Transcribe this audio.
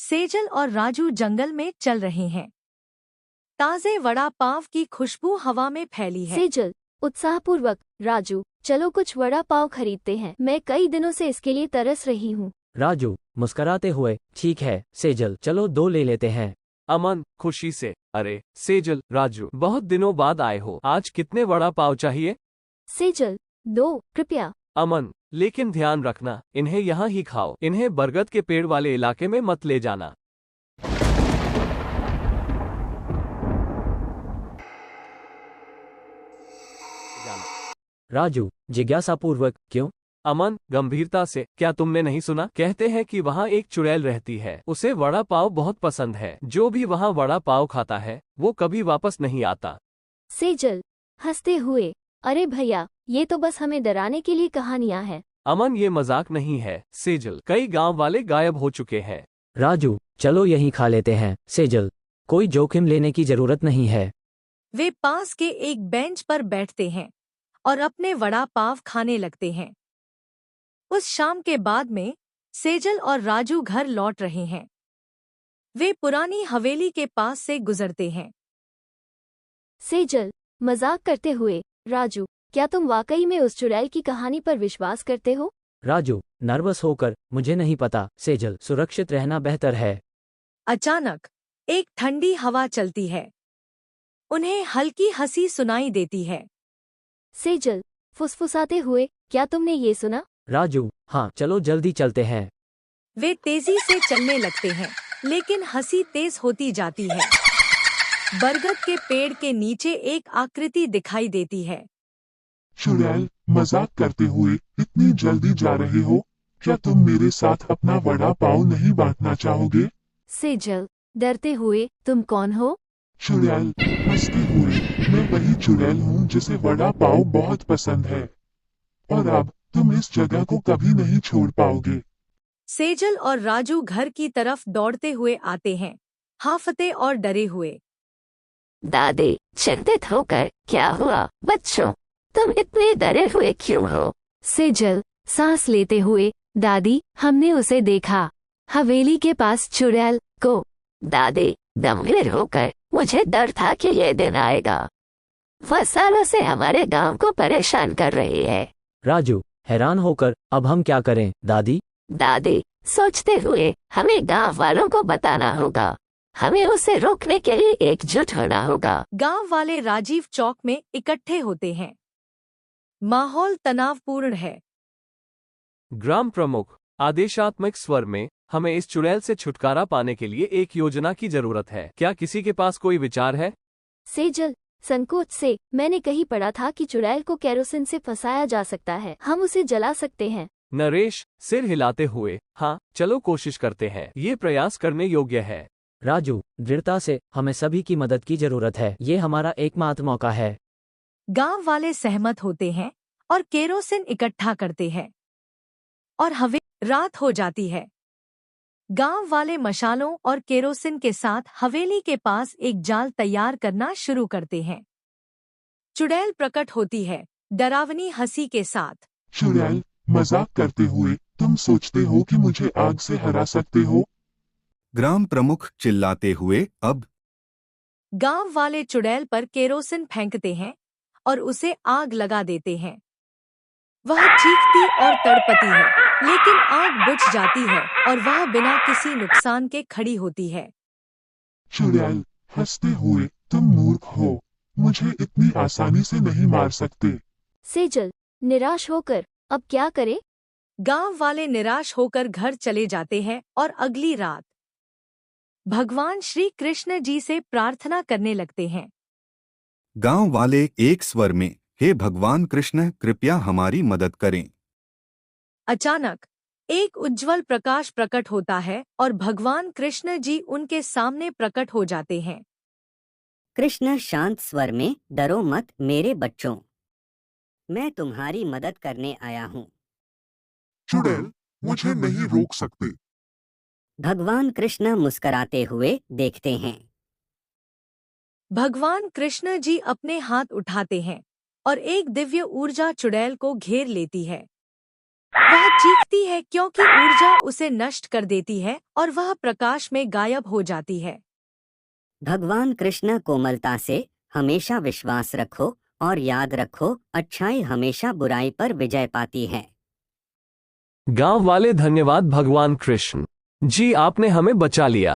सेजल और राजू जंगल में चल रहे हैं। ताजे वड़ा पाव की खुशबू हवा में फैली है। सेजल उत्साहपूर्वक, राजू चलो कुछ वड़ा पाव खरीदते हैं, मैं कई दिनों से इसके लिए तरस रही हूँ। राजू मुस्कुराते हुए, ठीक है सेजल, चलो 2 ले लेते हैं। अमन खुशी से, अरे सेजल, राजू बहुत दिनों बाद आए हो, आज कितने वड़ा पाव चाहिए? सेजल 2 कृपया। अमन, लेकिन ध्यान रखना, इन्हें यहाँ ही खाओ, इन्हें बरगद के पेड़ वाले इलाके में मत ले जाना। राजू जिज्ञासापूर्वक, क्यों? अमन गंभीरता से, क्या तुमने नहीं सुना? कहते हैं कि वहाँ एक चुड़ैल रहती है, उसे वड़ा पाव बहुत पसंद है, जो भी वहाँ वड़ा पाव खाता है वो कभी वापस नहीं आता। सेजल हंसते हुए, अरे भैया ये तो बस हमें डराने के लिए कहानियाँ हैं। अमन ये मजाक नहीं है सेजल, कई गांव वाले गायब हो चुके हैं। राजू चलो यहीं खा लेते हैं सेजल, कोई जोखिम लेने की जरूरत नहीं है। वे पास के एक बेंच पर बैठते हैं और अपने वड़ा पाव खाने लगते हैं। उस शाम के बाद में सेजल और राजू घर लौट रहे हैं। वे पुरानी हवेली के पास से गुजरते हैं। सेजल मजाक करते हुए, राजू क्या तुम वाकई में उस चुड़ैल की कहानी पर विश्वास करते हो? राजू नर्वस होकर, मुझे नहीं पता सेजल, सुरक्षित रहना बेहतर है। अचानक एक ठंडी हवा चलती है। उन्हें हल्की हंसी सुनाई देती है। सेजल फुसफुसाते हुए, क्या तुमने ये सुना? राजू हाँ, चलो जल्दी चलते हैं। वे तेजी से चलने लगते हैं, लेकिन हंसी तेज होती जाती है। बरगद के पेड़ के नीचे एक आकृति दिखाई देती है। चुड़ैल, मजाक करते हुए इतनी जल्दी जा रहे हो? क्या तुम मेरे साथ अपना वड़ा पाव नहीं बांटना चाहोगे? सेजल डरते हुए, तुम कौन हो? चुड़ैल हंसते हुए, मैं वही चुड़ैल हूँ जिसे वड़ा पाव बहुत पसंद है, और अब तुम इस जगह को कभी नहीं छोड़ पाओगे। सेजल और राजू घर की तरफ दौड़ते हुए आते हैं, हाफते और डरे हुए। दादी चिंतित होकर, क्या हुआ बच्चों, तुम इतने डरे हुए क्यों हो? सेजल सांस लेते हुए, दादी हमने उसे देखा, हवेली के पास चुड़ैल को। दादी गंभीर होकर, मुझे डर था कि ये दिन आएगा, वह सालों से हमारे गांव को परेशान कर रही है। राजू हैरान होकर, अब हम क्या करें दादी? दादी सोचते हुए, हमें गांव वालों को बताना होगा, हमें उसे रोकने के लिए एकजुट होना होगा। गांव वाले राजीव चौक में इकट्ठे होते हैं। माहौल तनावपूर्ण है। ग्राम प्रमुख आदेशात्मक स्वर में, हमें इस चुड़ैल से छुटकारा पाने के लिए एक योजना की जरूरत है, क्या किसी के पास कोई विचार है? सेजल संकोच से, मैंने कहीं पढ़ा था कि चुड़ैल को केरोसिन से फंसाया जा सकता है, हम उसे जला सकते हैं। नरेश सिर हिलाते हुए, हाँ चलो कोशिश करते हैं, ये प्रयास करने योग्य है। राजू दृढ़ता से, हमें सभी की मदद की जरूरत है, ये हमारा एकमात्र मौका है। गांव वाले सहमत होते हैं और केरोसिन इकट्ठा करते हैं और रात हो जाती है। गांव वाले मशालों और केरोसिन के साथ हवेली के पास एक जाल तैयार करना शुरू करते हैं। चुड़ैल प्रकट होती है, डरावनी हंसी के साथ। चुड़ैल मजाक करते हुए, तुम सोचते हो कि मुझे आग से हरा सकते हो? ग्राम प्रमुख चिल्लाते हुए, अब गांव वाले चुड़ैल पर केरोसिन फेंकते हैं और उसे आग लगा देते हैं। वह चीखती और तड़पती है, लेकिन आग बुझ जाती है और वह बिना किसी नुकसान के खड़ी होती है। चुड़ैल हंसते हुए, तुम मूर्ख हो, मुझे इतनी आसानी से नहीं मार सकते। सेजल निराश होकर, अब क्या करें? गांव वाले निराश होकर घर चले जाते हैं और अगली रात भगवान श्री कृष्ण जी से प्रार्थना करने लगते हैं। गांव वाले एक स्वर में, हे भगवान कृष्ण, कृपया हमारी मदद करें। अचानक एक उज्जवल प्रकाश प्रकट होता है और भगवान कृष्ण जी उनके सामने प्रकट हो जाते हैं। कृष्ण शांत स्वर में, डरो मत मेरे बच्चों, मैं तुम्हारी मदद करने आया हूँ। चुड़ैल मुझे नहीं रोक सकते। भगवान कृष्ण मुस्कराते हुए देखते हैं। भगवान कृष्ण जी अपने हाथ उठाते हैं और एक दिव्य ऊर्जा चुड़ैल को घेर लेती है। वह चीखती है क्योंकि ऊर्जा उसे नष्ट कर देती है और वह प्रकाश में गायब हो जाती है। भगवान कृष्ण कोमलता से हमेशा विश्वास रखो और याद रखो, अच्छाई हमेशा बुराई पर विजय पाती है। गांव वाले धन्यवाद भगवान कृष्ण जी, आपने हमें बचा लिया।